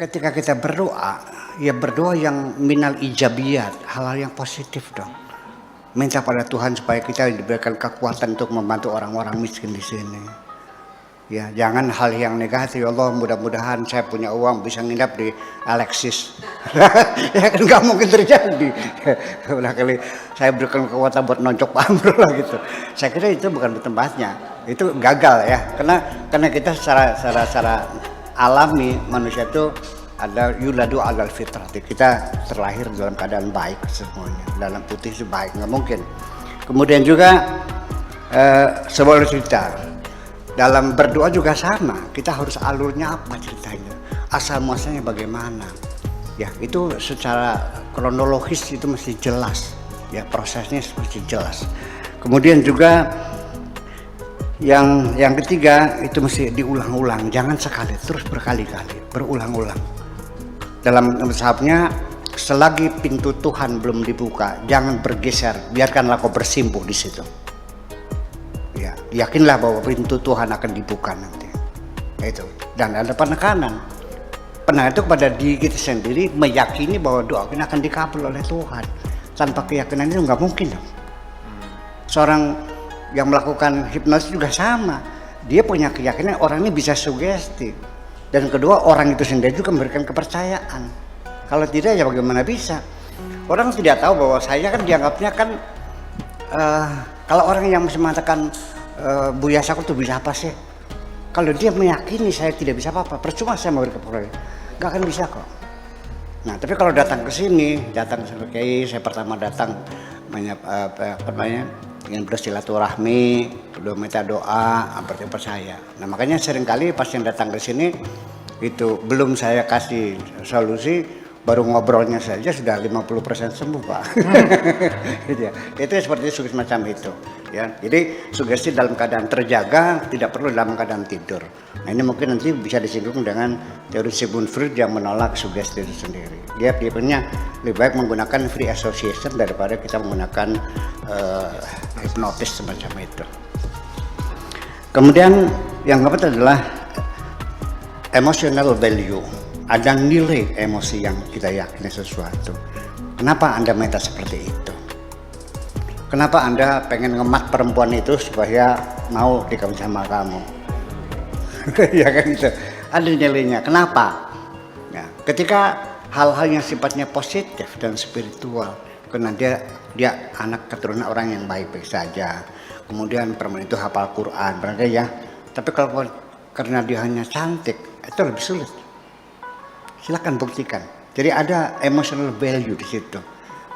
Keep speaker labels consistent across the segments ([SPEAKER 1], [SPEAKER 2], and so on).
[SPEAKER 1] ketika kita berdoa, ya berdoa yang minal ijabiyat, hal-hal yang positif dong. Minta pada Tuhan supaya kita diberikan kekuatan untuk membantu orang-orang miskin di sini. Ya, jangan hal yang negatif. Ya Allah, mudah-mudahan saya punya uang bisa nginap di Alexis. Ya kan nggak mungkin terjadi. Udah kali saya berikan kekuatan buat nonjok Pak Amrul lah gitu. Saya kira itu bukan tempatnya. Itu gagal ya. Karena kita secara alami manusia itu ada yuladu alal fitrah. Kita terlahir dalam keadaan baik semuanya. Dalam putih itu baik, nggak mungkin. Kemudian juga sebuah cerita. Dalam berdoa juga sama, kita harus alurnya apa ceritanya, asal muasalnya bagaimana. Ya, itu secara kronologis itu mesti jelas. Ya, prosesnya mesti jelas. Kemudian juga yang ketiga itu mesti diulang-ulang, jangan sekali, terus berkali-kali, berulang-ulang. Dalam mazhabnya, selagi pintu Tuhan belum dibuka, jangan bergeser, biarkanlah kau bersimpuh di situ. Ya, yakinlah bahwa pintu Tuhan akan dibuka nanti. Itu. Dan ada penekanan. Penekanan itu kepada diri kita sendiri, meyakini bahwa doa kita akan dikabul oleh Tuhan. Tanpa keyakinan itu nggak mungkin dong. Seorang yang melakukan hipnosis juga sama. Dia punya keyakinan orang ini bisa sugesti. Dan kedua, orang itu sendiri juga memberikan kepercayaan. Kalau tidak ya bagaimana bisa? Orang tidak tahu bahwa saya kan dianggapnya kan kalau orang yang masih mengatakan Buya Sakur tuh bisa apa sih? Kalau dia meyakini saya tidak bisa apa-apa, percuma saya memberi kepercayaan, nggak akan bisa kok. Nah, tapi kalau datang ke sini, datang sebagai kiai, saya pertama datang ingin bersilaturahmi, kedua minta doa, berarti percaya. Nah, makanya seringkali pas yang datang ke sini itu belum saya kasih solusi, baru ngobrolnya saja sudah 50% sembuh Pak. Gitu ya. Itu seperti sugesti macam itu ya. Jadi sugesti dalam keadaan terjaga, tidak perlu dalam keadaan tidur. Nah, ini mungkin nanti bisa disinggung dengan teori Sigmund Freud yang menolak sugesti itu sendiri. Dia punya lebih baik menggunakan free association daripada kita menggunakan hipnotis semacam itu. Kemudian yang keempat adalah emotional value. Ada nilai emosi yang kita yakini sesuatu. Kenapa Anda minta seperti itu? Kenapa Anda pengen ngemat perempuan itu supaya mau dikawin sama kamu? Ya kan gitu. Ada nilainya. Kenapa? Nah, ketika hal-hal yang sifatnya positif dan spiritual, karena dia anak keturunan orang yang baik-baik saja. Kemudian perempuan itu hafal Quran, berarti ya. Tapi kalau karena dia hanya cantik, itu lebih sulit. Silakan buktikan. Jadi ada emotional value di situ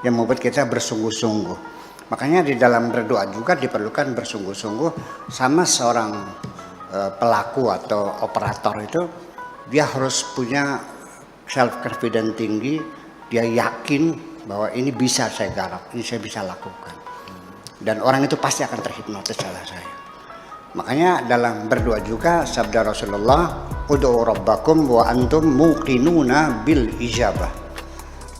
[SPEAKER 1] yang membuat kita bersungguh-sungguh. Makanya di dalam berdoa juga diperlukan bersungguh-sungguh sama seorang pelaku atau operator itu. Dia harus punya self confidence tinggi. Dia yakin bahwa ini bisa saya garap, ini saya bisa lakukan. Dan orang itu pasti akan terhipnotis oleh saya. Makanya dalam berdoa juga sabda Rasulullah, ud'u rabbakum wa antum muqinuna bil ijabah.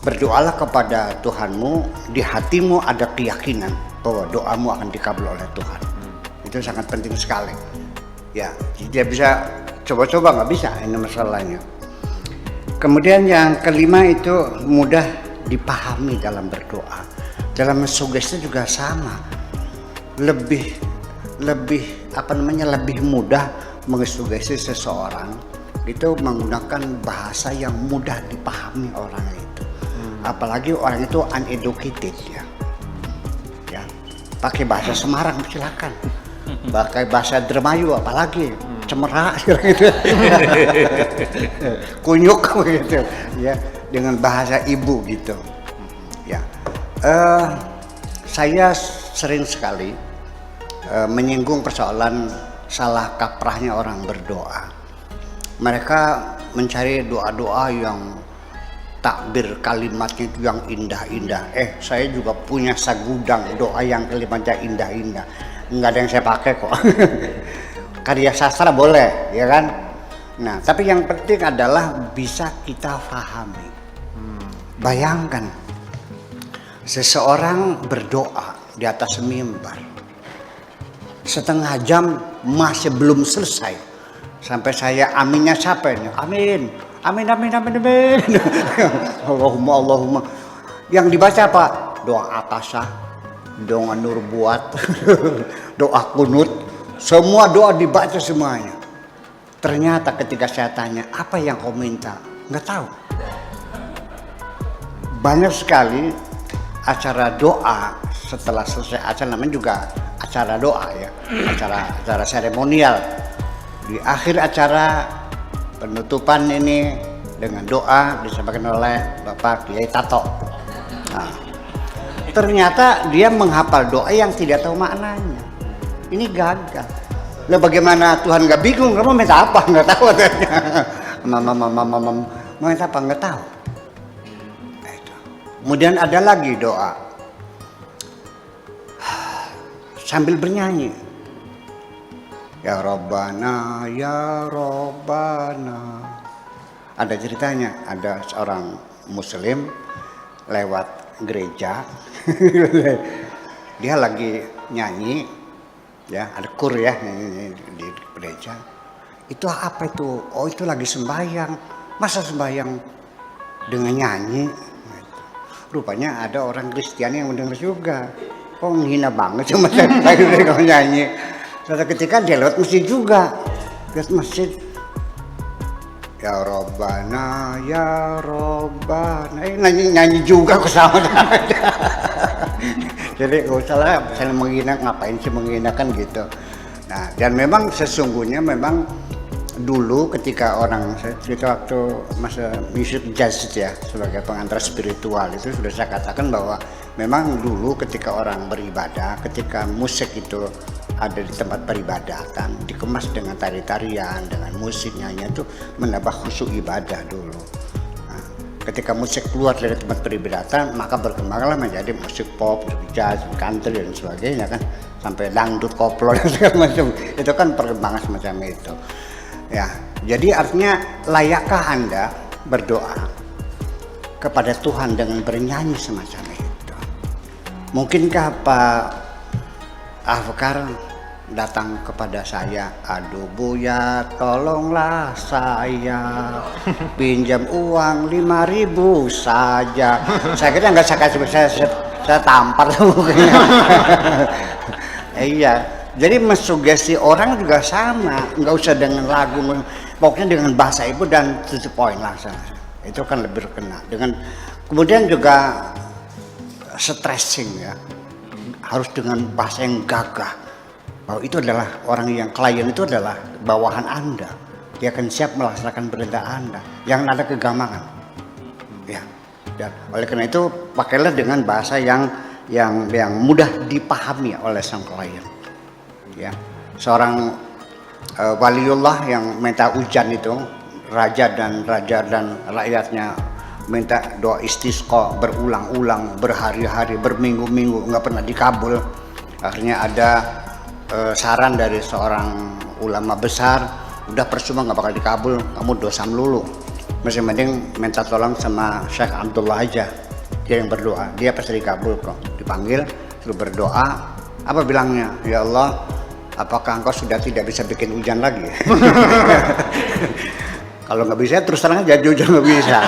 [SPEAKER 1] Berdoalah kepada Tuhanmu, di hatimu ada keyakinan bahwa doamu akan dikabul oleh Tuhan. Itu sangat penting sekali. Ya, tidak bisa coba-coba, nggak bisa, ini masalahnya. Kemudian yang kelima itu mudah dipahami dalam berdoa. Dalam sugesti juga sama. Lebih mudah mengesugesti seseorang itu menggunakan bahasa yang mudah dipahami orang itu. Apalagi orang itu uneducated ya. Ya, pakai bahasa Semarang silakan. Pakai bahasa Dermayu apalagi cemerak gitu. Kunyuk gitu ya, dengan bahasa ibu gitu. Ya. Saya sering sekali menyinggung persoalan salah kaprahnya orang berdoa. Mereka mencari doa-doa yang takbir kalimatnya itu yang indah-indah. Saya juga punya segudang doa yang kalimatnya indah-indah. Enggak ada yang saya pakai kok. Karya sastra boleh, ya kan? Nah, tapi yang penting adalah bisa kita pahami. Bayangkan seseorang berdoa di atas mimbar. Setengah jam masih belum selesai. Sampai saya aminnya siapa ini? Amin, Amin amin amin amin. Allahumma. Yang dibaca apa? Doa atasah, doa nur buat, doa kunut, semua doa dibaca semuanya. Ternyata ketika saya tanya, apa yang kau minta? Nggak tahu. Banyak sekali acara doa setelah selesai acara, namanya juga acara doa ya, acara seremonial. Di akhir acara penutupan ini dengan doa disampaikan oleh Bapak Kiai Tato. Nah, ternyata dia menghafal doa yang tidak tahu maknanya. Ini gagal. Lah bagaimana Tuhan nggak bingung? Kamu minta apa? Nggak tahu katanya. Minta apa? Nggak tahu. Kemudian ada lagi doa sambil bernyanyi. Ya Robbana, ya Robbana. Ada ceritanya, ada seorang Muslim lewat gereja, dia lagi nyanyi, ya ada kur ya di gereja. Itu apa itu? Oh itu lagi sembahyang. Masa sembahyang dengan nyanyi? Rupanya ada orang Kristiani yang mendengar juga. Kok menghina banget cuma lagi kalau nyanyi. Suatu ketika dia lewat masjid juga. Lewat masjid. Ya Robbana, ya Robbana. Nyanyi juga kok sama. Jadi gak usah lah misalnya menghina, ngapain sih menghinakan gitu. Nah dan memang sesungguhnya memang dulu ketika orang, kita waktu masa musik jazz ya sebagai pengantar spiritual itu sudah saya katakan bahwa memang dulu ketika orang beribadah, ketika musik itu ada di tempat peribadatan dikemas dengan tari-tarian, dengan musik nyanyian itu menambah khusyuk ibadah dulu. Nah, ketika musik keluar dari tempat peribadatan maka berkembanglah menjadi musik pop, musik jazz, country dan sebagainya kan, sampai dangdut, koplo dan segala macam. Itu kan perkembangan semacam itu. Ya, jadi artinya layakkah Anda berdoa kepada Tuhan dengan bernyanyi semacam itu? Mungkinkah Pak Afkar datang kepada saya, aduh Buya tolonglah saya pinjam uang 5.000 saja. Saya kira nggak saya kasih, saya tampar mungkin. Iya. Jadi mensugesti orang juga sama, nggak usah dengan lagu, pokoknya dengan bahasa ibu dan to the point langsung. Itu kan lebih kena. Dengan kemudian juga stressing ya, harus dengan bahasa yang gagah. Bahwa itu adalah orang yang klien itu adalah bawahan Anda, dia akan siap melaksanakan perintah Anda, jangan ada kegamangan. Ya, dan oleh karena itu pakailah dengan bahasa yang mudah dipahami oleh sang klien. Ya, seorang waliullah yang minta hujan itu, raja dan rakyatnya minta doa istisqa berulang-ulang, berhari-hari, berminggu-minggu nggak pernah dikabul. Akhirnya ada saran dari seorang ulama besar, udah percuma nggak bakal dikabul, kamu dosa melulu, masih mending minta tolong sama Syekh Abdullah aja, dia yang berdoa, dia pasti dikabul kok. Dipanggil suruh berdoa, apa bilangnya? Ya Allah, apakah engkau sudah tidak bisa bikin hujan lagi? Kalau nggak bisa terus terang aja hujan nggak bisa.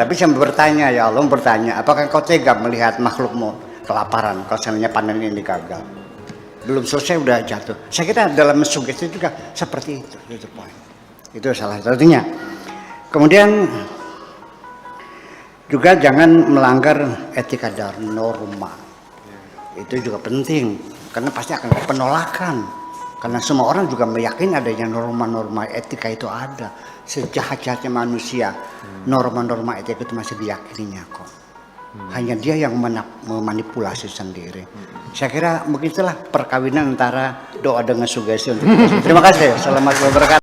[SPEAKER 1] Tapi saya bertanya, ya Allah bertanya, apakah engkau tega melihat makhlukmu kelaparan kalau seandainya panen ini gagal? Belum selesai udah jatuh. Saya kira dalam sugesti juga seperti itu. Itu poin. Itu salah satunya. Kemudian juga jangan melanggar etika dan norma. Itu juga penting karena pasti akan ada penolakan. Karena semua orang juga meyakini adanya norma-norma etika itu ada. Sejahat-jahatnya manusia, norma-norma etika itu masih diyakininya kok. Hanya dia yang memanipulasi sendiri. Saya kira mungkin itulah perkawinan antara doa dengan sugesti untuk Terima kasih. Assalamualaikum warahmatullahi wabarakatuh.